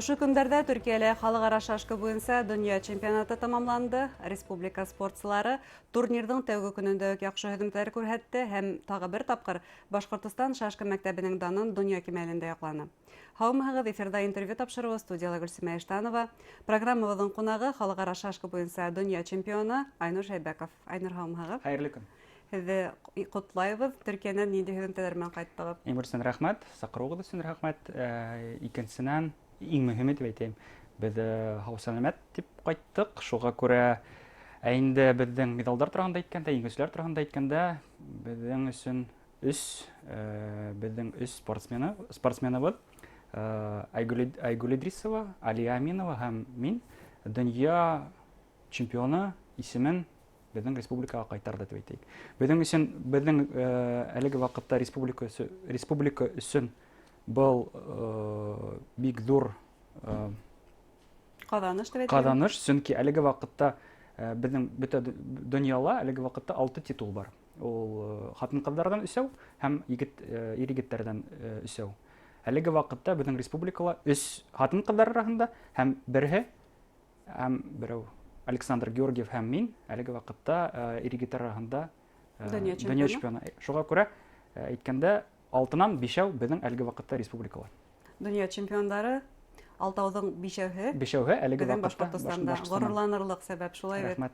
Ушу көндәрдә Төркияле халыкара шашкы буенча дөнья чемпионаты тамамланды. Республика спортчылары турнирдың тәүге көнендә үк яхшы һөҗүмләр күрсәтте һәм тагы бер тапкыр Башкортстан шашкы мәктәбенең данын дөнья кимәлендә якланы. Һаумыгыз, эфирда интервью тапшыруы студияда Гөлсемә Иштанова. Программабызның кунагы халыкара шашкы буенча дөнья чемпионы Айнур Шәйбәков. Айнур, һаумыгыз. Хәерле көн. Һеҙҙе ҡотлайбыҙ. Төркиянән нинди һөҙөмтәләр менән ҡайттығыҙ? Иң берсенән рәхмәт, саҡырыуығыҙ өсөн рәхмәт. Икенсенән, иң мөһиме дип әйтәйем, беҙ һау-сәләмәт дип ҡайттыҡ. Шуға күрә инде беҙҙең медалдар тураһында әйткәндә, еңеүселәр тураһында әйткәндә, беҙҙең өсөн өс спортсменыбыҙ Айгөл Идрисова, Алия Аминова һәм мин донъя чемпионы исемен беҙҙең республикаға ҡайтарҙы дип әйтәйек. Беҙҙең әлеге ваҡытта республика өсөн был бик ҙур ҡаҙаныш, сөнки әлеге ваҡытта беҙҙең бөтә донъяла әлеге ваҡытта 6 титул бар. Ул ҡатын-ҡыҙҙарҙан өсәү һәм ир-егеттәрҙән өсәү. Әлеге ваҡытта беҙҙең республикала 3 ҡатын-ҡыҙҙар араһында һәм берәү Александр Георгиев һәм мин әлеге ваҡытта ир-егеттәр араһында донъя чемпионы. Шуға күрә әйткәндә 6-нан 5-әү беҙҙең әлеге ваҡытта республикала. Донъя чемпиондары 6-ның 5-әүһе әлеге беҙҙең ваҡытта Башҡортостанда. Ғорурланырлыҡ сәбәп шулай бит. Рәхмәт.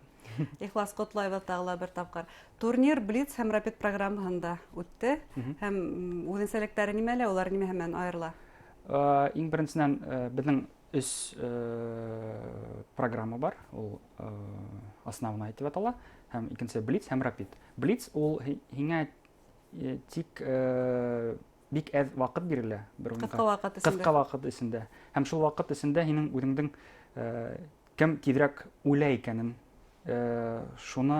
Ихлас ҡотлайбыҙ тағы ла бер тапҡыр. Турнир Блиц һәм Рапид программаһында үтте һәм үҙенсәлектәре нимәлә, улар нимәһе менән айырыла? Иң беренсенән беҙҙең 3 программа бар, ул основная тип атала, һәм икенсе Блиц һәм Рапид. Блиц ул һиңә тик бик әҙ ваҡыт бирелә. Ҡыҫҡа ваҡыт эсендә. Һәм шул ваҡыт эсендә һинең үҙеңдең кем тиҙерәк уйлай икәнен, шуны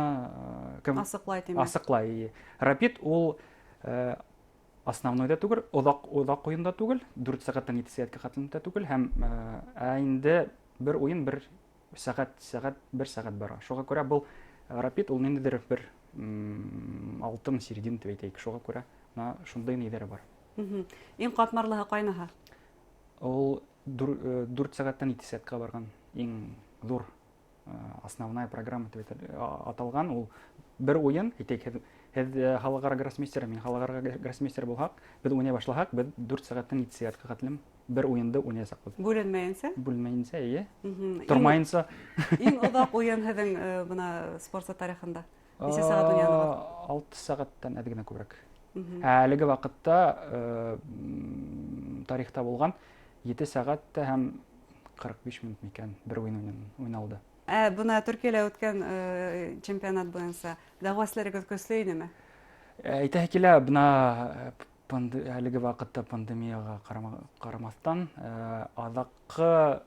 асыҡлай. Рапид ул основной да түгел, оҙаҡ уйын да түгел, 4 сәғәттән 7 сәғәткә ҡатынлыҡ да түгел, һәм инде бер уйын 1 сәғәт бара. Шуға күрә был Рапид ул ниндәйҙер бер алтын середин дип әйтәйек. Шуға күрә шундай нейҙәре бар. Иң ҡатмарлыһы ҡайныһы? Ул 4 сәғәттән 7 сәғәткә барған иң ҙур основная программа дип аталған. Ул бер уйын, әйтәйек, һеҙ халыҡара гроссмейстер, мин халыҡара гроссмейстер булһаҡ, беҙ уйнай башлаһаҡ, беҙ 4 сәғәттән 7 сәғәткә ҡатылым бер уйынды уйнаясаҡбыҙ. Бүленмәйенсә? Бүленмәйенсә, эйе. Тормайынса. Иң оҙаҡ уйын һеҙҙең бына спортсы тарихында? Нисә сәғәт уйнанығыҙ? 6 сәғәттән әҙ генә күберәк. Әлеге ваҡытта тарихта булған 7 сәғәттә һәм 45 минут микән бер уйын уйналды. Бына Төркиялә үткән чемпионат буйынса дәғүәселәрегеҙ көслө инеме? Әйтәһе килә, бына әлеге ваҡытта пандемияға ҡарамаҫтан, аҙаҡҡы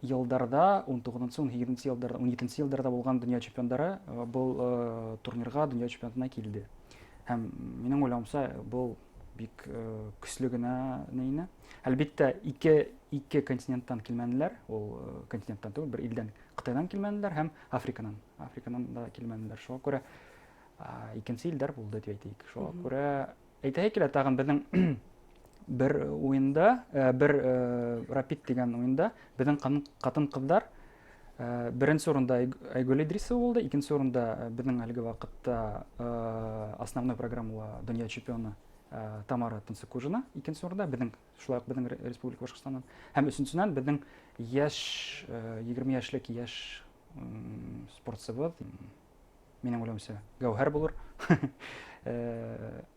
йылдарда, 19-18 йылдарда, 17 йылдарда булған донъя чемпиондары был турнирға, донъя чемпионатына килде. Һәм минең уйлауымса, был бик көслө генә нейне. Әлбиттә, ике континенттан килмәнеләр, ул континенттан түгел, бер илдән, Ҡытайҙан килмәнеләр һәм Африканан да килмәнеләр. Шуға күрә икенсе илдәр булды дип әйтәйек. Шуға күрә әйтәһе килә, тағын беҙҙең бер уйында, бер Рапид дигән уйында, беҙҙең ҡатын-ҡыҙҙар беренсе урында Айгөл Идрисова булды, икенсе урында беҙҙең әлеге ваҡытта основной программала донъя чемпионы Тамара Тынсыкужина, икенсе урында шулай уҡ беҙҙең Республика Башҡортостандан, һәм өсөнсөнән беҙҙең 20 йәшлек спортсыбыҙ, минең уйлауымса, Гәүһәр булыр.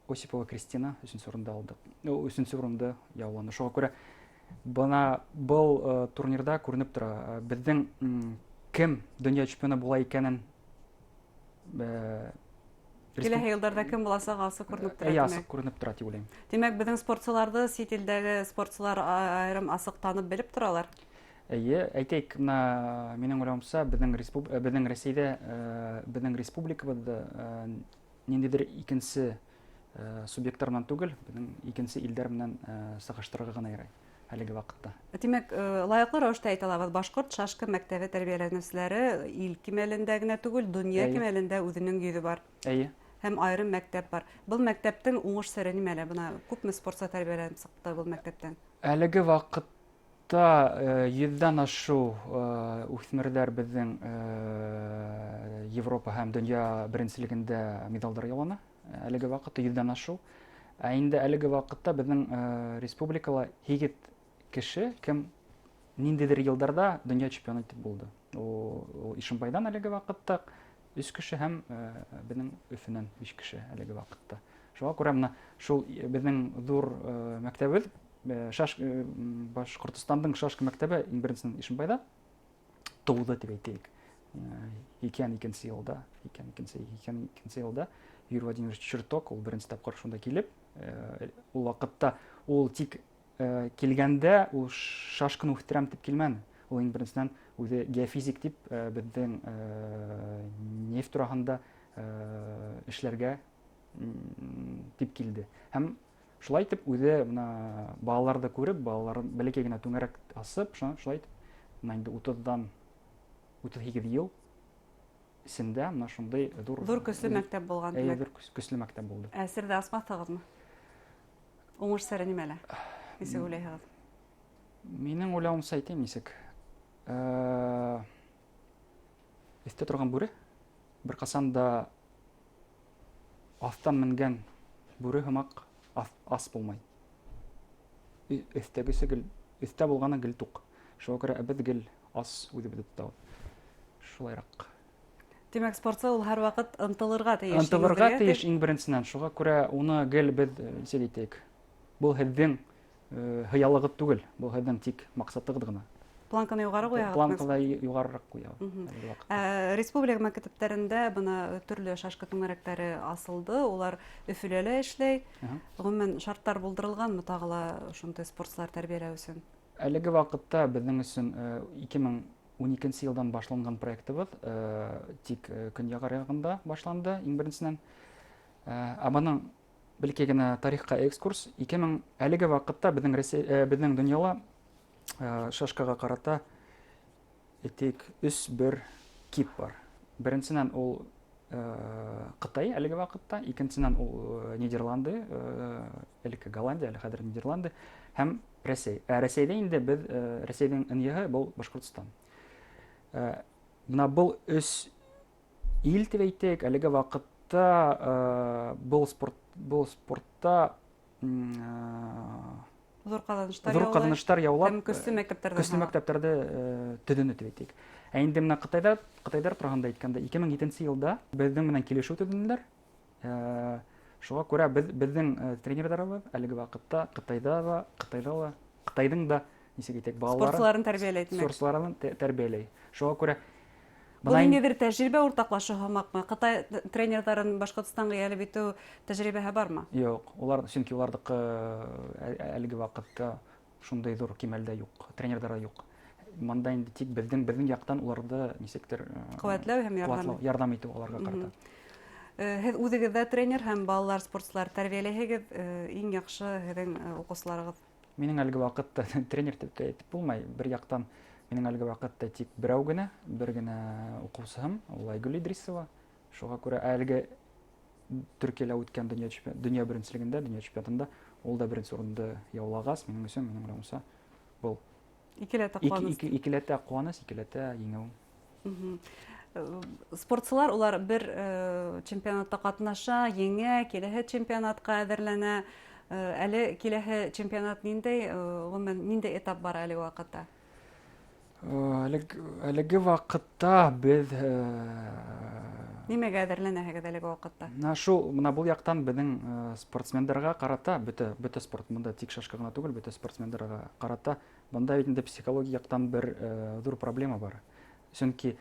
Осипова Кристина өсөнсө урынды яуланы. Шуға күрә бына был турнирда күренеп тора. Беҙҙең кем донъя чемпионы була икәнен киләһе йылдарда кем буласағы асыҡ күренеп тора. Асыҡ күренеп тора тип уйлайым. Демәк, беҙҙең спортсыларҙы сит илдәге спортсылар айырым асыҡ танып белеп торалар? Эйе, әйтәйек, минең уйлауымса, беҙҙең Рәсәйҙә, беҙҙең республикабыҙҙы ниндәйҙер икенсе субъекттар менән түгел, беҙҙең икенсе илдәр менән сағыштырырға ғына ярай әлеге ваҡытта. Тимәк, лайыҡлы рәүештә әйтә алабыҙ, Башҡорт шашҡы мәктәбе тәрбиәләнеүселәре ил кимәлендә генә түгел, донъя кимәлендә үҙенең йөҙө бар. Эйе. Һәм айырым мәктәп бар. Был мәктәптең уңыш сере нимәлә? Бына күпме спортсы тәрбиәләнеп сыҡты был мәктәптән? Әлеге ваҡыт вакытта 100-дән ашу үҫмерҙәр беҙҙең Европа һәм донъя беренселегендә медалдар яулана. Әлеге вакытта 100-дән ашу. Ә инде әлеге вакытта беҙҙең республикала 8 кеше, кем ниндәйҙер йылдарда донъя чемпионы итеп булды. Ул Ишембайҙан әлеге вакытта 3 кеше һәм беҙҙең Өфөнән 5 кеше әлеге вакытта. Шуға күрә менә шул беҙҙең ҙур мәктәбебеҙ, Башҡортостандың Шашка мәктәбе иң беренсенән Ишембайҙа тыуҙы тип әйтәйек. 2002 йылда Юрий Владимирович Черток ул беренсе тапҡыр шунда килеп, ул ваҡытта ул тик килгәндә ул Шашканы үҫтерәм тип килмәне. Ул иң беренсенән үҙе геофизик тип беҙҙең нефть тураһында эшләргә тип килде. Һәм шулай итеп үҙе балаларҙы күреп, балаларын бәләкәй генә түңәрәк асып, шулай итеп инде 30-38 йыл эсендә шундай Ҙур көслө мәктәп булған. Ҙур көслө мәктәп булды. Әсерҙе асмаҫһығыҙмы? Уңыш сере нимәлә? Нисек уйлайһығыҙ? Минең уйлауымса әйтәйем нисек. Эҫтә торған бүре, бер ҡасан да аҫтан менгән бүре һымаҡ ас булмай. Өҫтә булғаны гел туҡ. Шуға күрә беҙ гел ас үҙебеҙҙе тотабыҙ. Шулайыраҡ. Тимәк, спортсы ул һәр ваҡыт ынтылырға тейеш. Ынтылырға тейеш иң беренсенән. Шуға күрә уны гел беҙ нисек әйтәйек. Был һеҙҙең хыялығыҙ түгел, был һеҙҙең тик маҡсатығыҙ ғына. Планканы юғары ҡуяһығыҙ. Планканы юғарыраҡ ҡуябыҙ. Республика мәктәптәрендә бына төрлө шашка түңәрәктәре асылды. Улар Өфөлә лә эшләй. Ғөмүмән шарттар булдырылғанмы тағы ла шундай спортсылар тәрбиәләү өсөн? Әлеге ваҡытта беҙҙең өсөн 2012 йылдан башланған проектыбыҙ тик көньяҡ аръяғында башланды иң беренсенән. Ә бының бәләкәй генә тарихҡа экскурс. Әлеге ваҡытта беҙҙең донъяла шашкаға ҡарата әйтәйек 3 кип бар. Беренсенән ул Ҡытай әлеге ваҡытта, икенсенән ул Нидерланды, элекке Голландия, әле хәҙер Нидерланды һәм Рәсәй. Рәсәйҙә инде беҙ Рәсәйҙең ынйыһы был Башҡортостан. Бына был 3 ил тип әйтәйек, әлеге ваҡытта был спортта Ҙур ҡаҙаныштар яулап, һәм көслө мәктәптәрҙе төҙөнө тип әйтәйек. Ә инде менә Ҡытайҙар тураһында әйткәндә 2007 йылда беҙҙең менән килешеү төҙөнөләр. Шуға күрә беҙҙең тренерҙарыбыҙ әлеге ваҡытта Ҡытайҙың да нисек әйтәйек, балаларын тәрбиәләй. Шуға күрә был ниндәйҙер тәжрибә уртаҡлашыу һымаҡмы? Ҡытай тренерҙарын Башҡортостанға йәлеп итеү тәжрибәһе бармы? Юҡ, сөнки уларҙыҡы әлеге ваҡытта шундай ҙур кимәлдә юҡ, тренерҙары юҡ. Мында инде тик беҙҙең яҡтан уларҙы нисектер ҡеүәтләү һәм ярҙам итеү уларға ҡарата. Һеҙ үҙегеҙ тренер һәм балалар спортсылар тәрбиәләйһегеҙ, иң яҡшы һеҙҙең уҡыусыларығыҙ? Минең әлеге ваҡытта тренер тип әйтеп булмай. Бер яҡтан минең әлеге ваҡытта тик берәү генә, бер генә уҡыусыһым, ул Айгөл Идрисова. Шуға күрә әлеге Төркиәлә үткән донъя беренселегендә, донъя чемпионатында ул да беренсе урынды яулағас, минең өсөн, минең уйлауымса, был икеләтә ҡыуаныс, икеләтә еңеү. Спортсылар улар бер чемпионатта ҡатнаша, еңә, киләһе чемпионатҡа әҙерләнә. Әле киләһе чемпионат ниндәй этап бар әлеге ваҡытта? Әлеге ваҡытта беҙ нимәгә әҙерләнәһегеҙ әлеге ваҡытта? Бына был яҡтан беҙҙең спортсмендарға ҡарата, бөтә спорт, бында тик шашка ғына түгел, бөтә спортсмендарға ҡарата, бында бит инде психология яҡтан бер ҙур проблема бар. Сөнки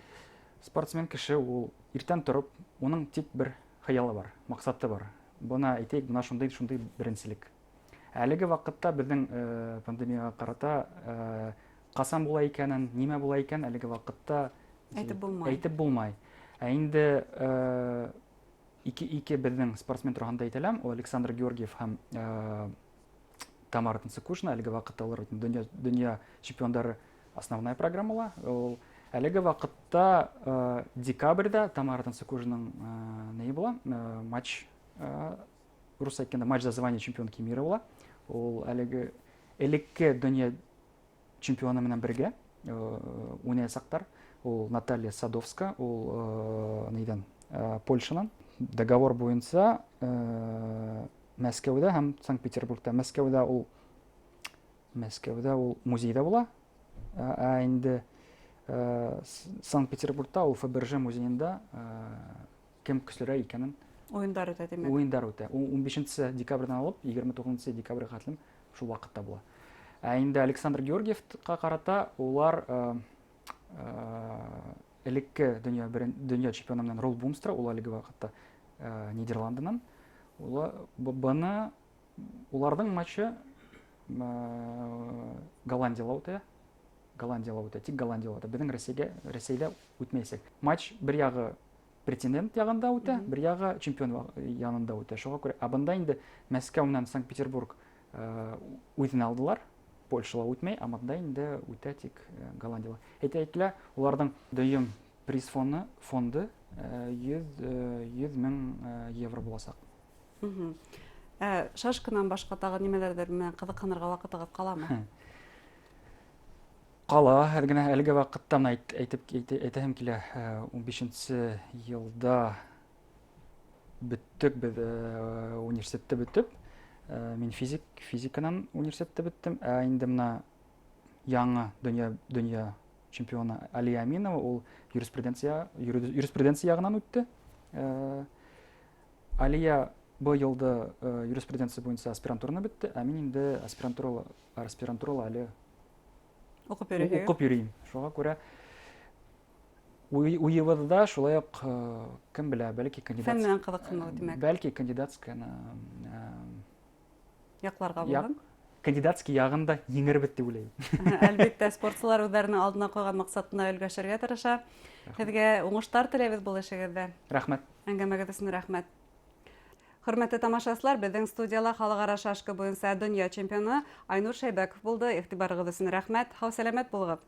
спортсмен кеше ул иртән тороп, уның тик бер хыялы бар, маҡсаты бар. Бына әйтәйек, бына шундай беренселек. Әлеге ваҡытта беҙҙең пандемияға ҡарата ҡасан була икәнен, нимә була икән, әлеге ваҡытта әйтеп булмай. Ә инде ике беҙҙең спортсмен тураһында әйтәләм, ул Александр Георгиев һәм Тамара Танцыкушина, әлеге ваҡытта улар донъя чемпиондары основная программала. Әлеге ваҡытта декабрҙә Тамара Танцыкушинаның нәйе була, матч, рус әйткәндә матч за звание чемпионки мира була. Ул әлеге элекке донъя чемпионы менен бирге уйнайсактар. Ул Наталья Садовска, ул нейден Польшанан. Договор боюнча Мәскәүдә һәм Санкт-Петербургта. Мәскәүдә ул музейда була. Ә инде Санкт-Петербургта ул ФБРЖ музейында кем көчлерәк икәнен Уйындар үтә димәк. уйындар үтә. 15 декабрьдән алып 29 декабрьгә хәтлем шул вакытта була. Ә инде Александр Георгиевка карата улар элекке дөнья чемпионы менен Рол Бумстра, ул әлеге вакытта Нидерландынан. Уларның матчы Голландияда үтә. Тик Голландияда үтә. Безнең Россиядә үтмәйсәк. Матч бер ягы претендент ягында үтә, бер ягы чемпион янында үтә. Шуңа күрә абында инде Мәскәү менән Санкт-Петербург үтен алдылар. Польшала үтмәй, аманда инде үтә тик Голландияда. Әйтәйкләр, уларның дөйем приз фонды 100 мең евро булачак. Шашкынан башка тагы нимәләрдер менән кызыксынырга вакытыгыз каламы? Кала, әлеге вакытта әйтәһем килә, 15 елда беттек без университетта беттек. Мин физиканан университетта беттем. Ә инде менә яңа дөнья чемпионы Алия Аминова, ул юриспруденция ягынан үтте. Алия бу елда юриспруденция буенча аспирантураны бетте, ә мин инде аспирантура әле Укып йөрим. Шуңа күрә уйыбызда шулай ук кем белә, бәлки Фән менән кызыксыну димәк. Бәлки кандидатская Якларга булган. Кандидатский ягында еңербет дип уйлыйм. Әлбәттә, спортчылар үзләренең алдына куйган максатына өлгәшергә тырыша. Сезгә уңыштар теләбез бу эшегездә. Рәхмәт. Әңгәмәгез өчен рәхмәт. Хөрмәтле тамашачылар, безнең студияла халыкара шашка буенча дөнья чемпионы Айнур Шәйбәков булды. Игътибарыгыз өчен рәхмәт. Һау сәламәт булыгыз.